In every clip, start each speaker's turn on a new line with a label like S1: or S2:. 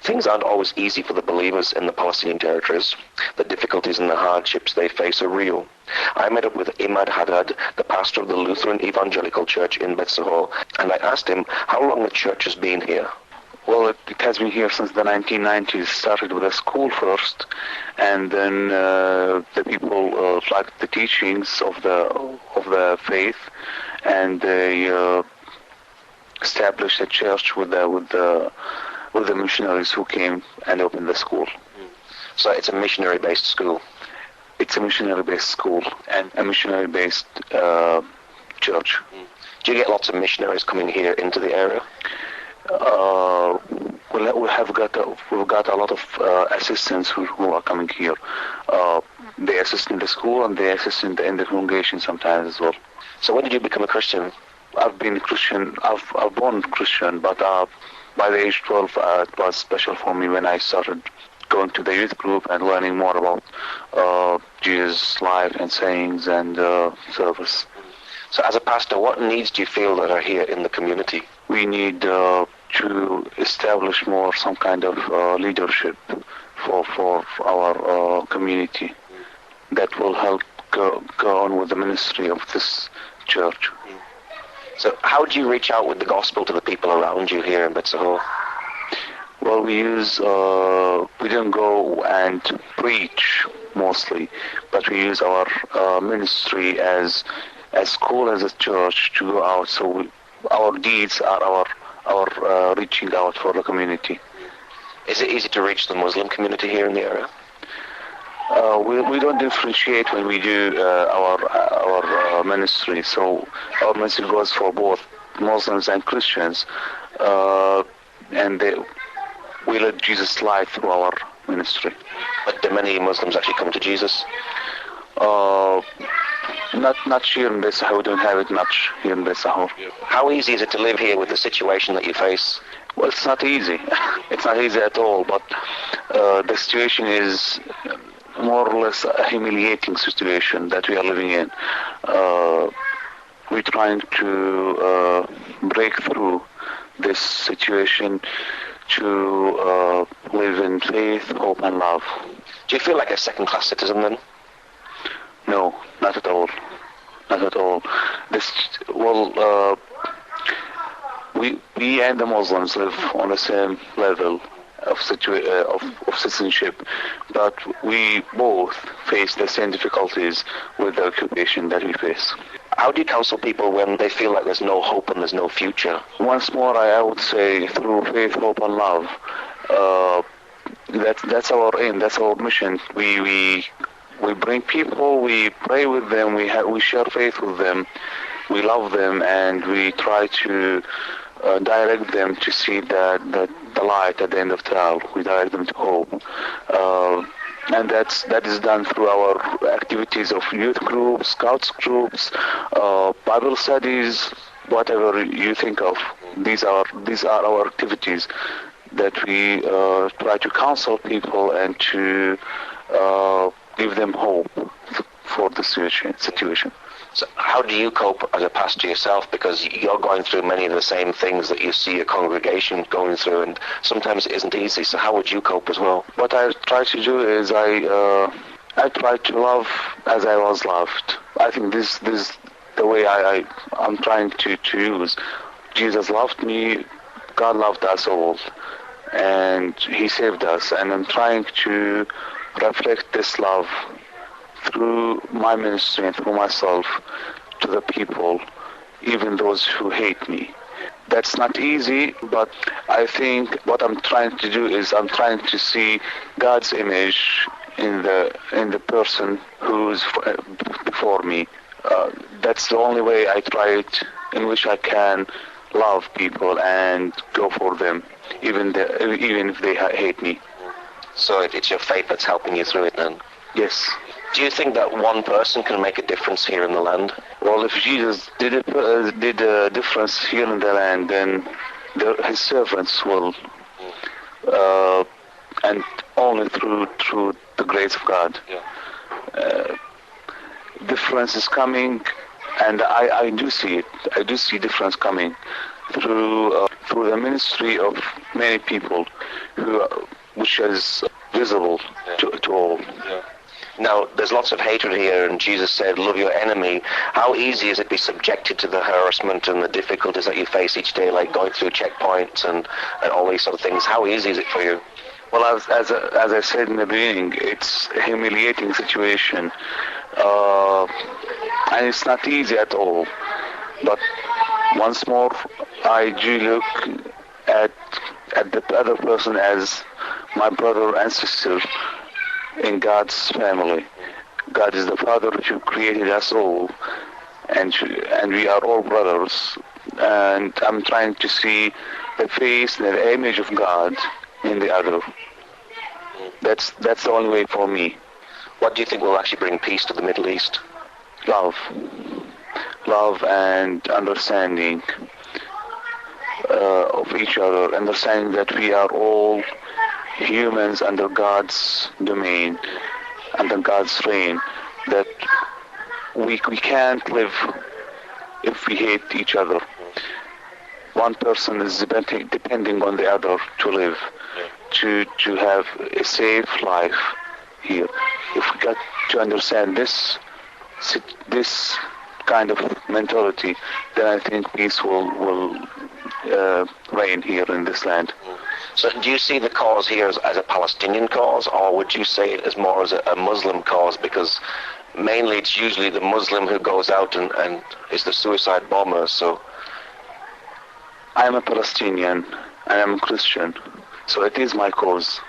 S1: Things aren't always easy for the believers in the Palestinian territories. The difficulties and the hardships they face are real. I met up with Imad Hadad, the pastor of the Lutheran Evangelical Church in Beit Sahour, and I asked him how long the church has been here.
S2: Well, it has been here since the 1990s. Started with a school first, and then the people liked the teachings of the faith, and they established a church with the missionaries who came and opened the school.
S1: So it's a missionary-based school?
S2: It's a missionary-based school and a missionary-based church.
S1: Do you get lots of missionaries coming here into the area?
S2: We've got a lot of assistants who are coming here. They assist in the school and they assist in the congregation sometimes as well.
S1: So when did you become a Christian?
S2: I've been a Christian. I've born Christian, but by the age 12, it was special for me when I started going to the youth group and learning more about Jesus' life and sayings and service.
S1: So as a pastor, what needs do you feel that are here in the community?
S2: We need to establish some kind of leadership for our community that will help go on with the ministry of this church.
S1: So how do you reach out with the gospel to the people around you here in Beit Sahour?
S2: Well, we don't go and preach mostly, but we use our ministry as cool as a church to go out. So our deeds are our reaching out for the community.
S1: Is it easy to reach the Muslim community here in the area?
S2: We don't differentiate when we do our ministry. So our ministry goes for both Muslims and Christians, and we let Jesus live through our ministry.
S1: But do many Muslims actually come to Jesus?
S2: Not here in Beit Sahour. We don't have it much here in Beit Sahour.
S1: How easy is it to live here with the situation that you face?
S2: Well, it's not easy. It's not easy at all, but the situation is more or less a humiliating situation that we are living in. We're trying to break through this situation to live in faith, hope, and love.
S1: Do you feel like a second-class citizen then?
S2: No, not at all. Not at all. We and the Muslims live on the same level of citizenship, but we both face the same difficulties with the occupation that we face.
S1: How do you counsel people when they feel like there's no hope and there's no future?
S2: Once more, I would say through faith, hope, and love. That's our aim. That's our mission. We bring people. We pray with them. We share faith with them. We love them, and we try to direct them to see the light at the end of the tunnel. We direct them to hope. And that is done through our activities of youth groups, scouts groups, Bible studies, whatever you think of. These are our activities that we try to counsel people and to give them hope for the situation.
S1: So how do you cope as a pastor yourself? Because you're going through many of the same things that you see a congregation going through, and sometimes it isn't easy. So how would you cope as well?
S2: What I try to do is I try to love as I was loved. I think this is the way I'm trying to use. Jesus loved me, God loved us all, and He saved us. And I'm trying to reflect this love through my ministry and through myself to the people, even those who hate me. That's not easy, but I think what I'm trying to do is I'm trying to see God's image in the person who's before me. That's the only way I try it, in which I can love people and go for them, even if they hate me.
S1: So it's your faith that's helping you through it then?
S2: Yes.
S1: Do you think that one person can make a difference here in the land?
S2: Well, if Jesus did a difference here in the land, then His servants will, and only through the grace of God.
S1: Yeah.
S2: Difference is coming, and I do see it. I do see difference coming through through the ministry of many people, which is visible to all.
S1: Now, there's lots of hatred here, and Jesus said, love your enemy. How easy is it to be subjected to the harassment and the difficulties that you face each day, like going through checkpoints and all these sort of things? How easy is it for you?
S2: Well, as I said in the beginning, it's a humiliating situation, and it's not easy at all. But once more, I do look at the other person as my brother and sister in God's family. God is the Father who created us all, and we are all brothers. And I'm trying to see the face and the image of God in the other. That's the only way for me.
S1: What do you think will actually bring peace to the Middle East?
S2: Love and understanding of each other, understanding that we are all humans under God's domain, under God's reign, that we can't live if we hate each other. One person is depending on the other to live, to have a safe life here. If we got to understand this kind of mentality, then I think peace will reign here in this land.
S1: So do you see the cause here as a Palestinian cause, or would you say it as more as a Muslim cause? Because mainly it's usually the Muslim who goes out and is the suicide bomber. So
S2: I'm a Palestinian and I'm a Christian, so it is my cause.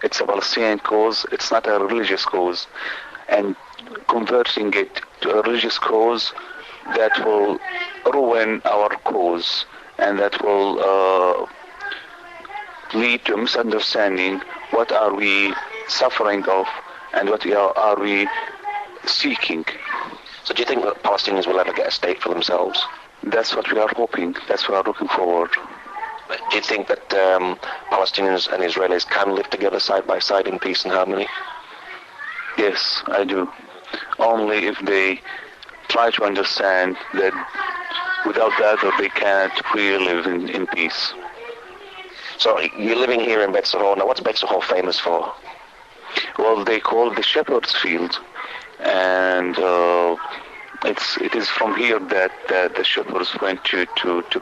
S2: It's a Palestinian cause, it's not a religious cause. And converting it to a religious cause, that will ruin our cause, and that will lead to misunderstanding what are we suffering of and what are we seeking.
S1: So do you think that Palestinians will ever get a state for themselves?
S2: That's what we are hoping. That's what we are looking forward.
S1: Do you think that Palestinians and Israelis can live together side by side in peace and harmony?
S2: Yes, I do. Only if they try to understand that without that they cannot really live in peace.
S1: So you're living here in Beit Sahour. Now, what's Beit Sahour famous for?
S2: Well, they call it the Shepherd's Field, and it is from here that the shepherds went to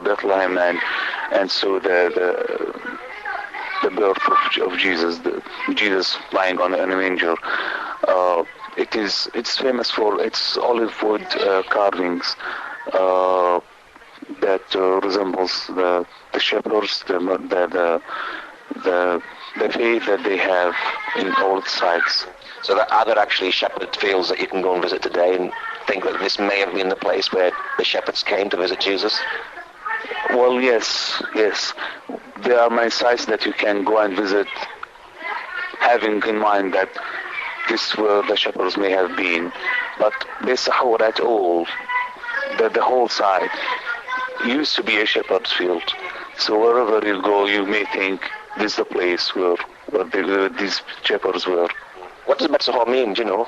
S2: Bethlehem and saw the birth of Jesus, Jesus lying on a manger. It's famous for its olive wood carvings that resembles the shepherds, the faith that they have in all sides.
S1: So are there actually shepherd fields that you can go and visit today and think that this may have been the place where the shepherds came to visit Jesus?
S2: Well, yes. There are many sites that you can go and visit, having in mind that this where the shepherds may have been. But Beit Sahour at all, the whole site used to be a shepherd's field. So wherever you go, you may think this is the place where these shepherds were.
S1: What does Beit Sahour mean, do you know?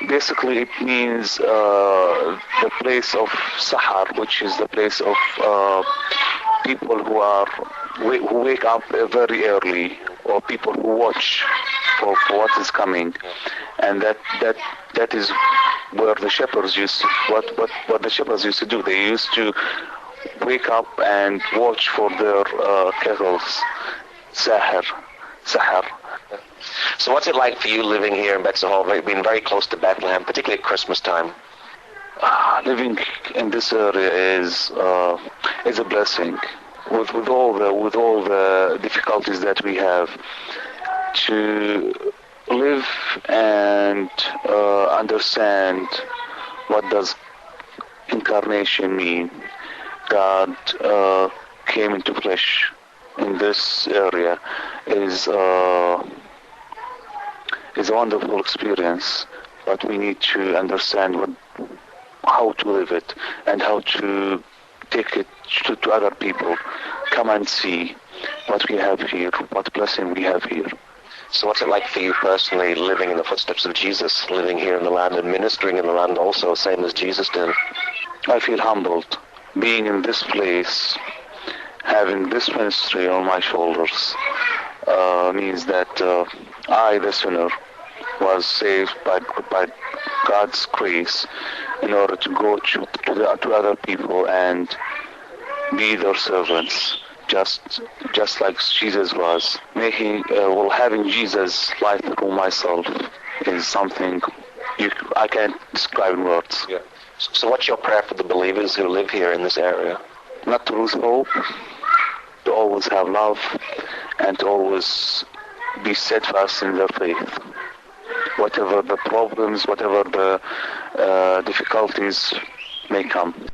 S2: Basically, it means the place of Sahar, which is the place of people who wake up very early, or people who watch for what is coming, and that is where the shepherds used to, what the shepherds used to do. They used to wake up and watch for their cattle. Sahar.
S1: So what's it like for you living here in Beit Sahour, being very close to Bethlehem, particularly at Christmas time?
S2: Living in this area is a blessing. With all the difficulties that we have, to live and understand what does incarnation mean. God came into flesh in this area is a wonderful experience, but we need to understand how to live it and how to take it to other people. Come and see what we have here, what blessing we have here.
S1: So what's it like for you personally, living in the footsteps of Jesus, living here in the land and ministering in the land also, same as Jesus did?
S2: I feel humbled being in this place having this ministry on my shoulders means that I, the sinner, was saved by God's grace in order to go to other people and be their servants, just like Jesus was. Having Jesus life through myself is something I can't describe in words.
S1: Yeah. So what's your prayer for the believers who live here in this area?
S2: Not to lose hope, to always have love, and to always be steadfast in their faith. Whatever the problems, whatever the difficulties may come.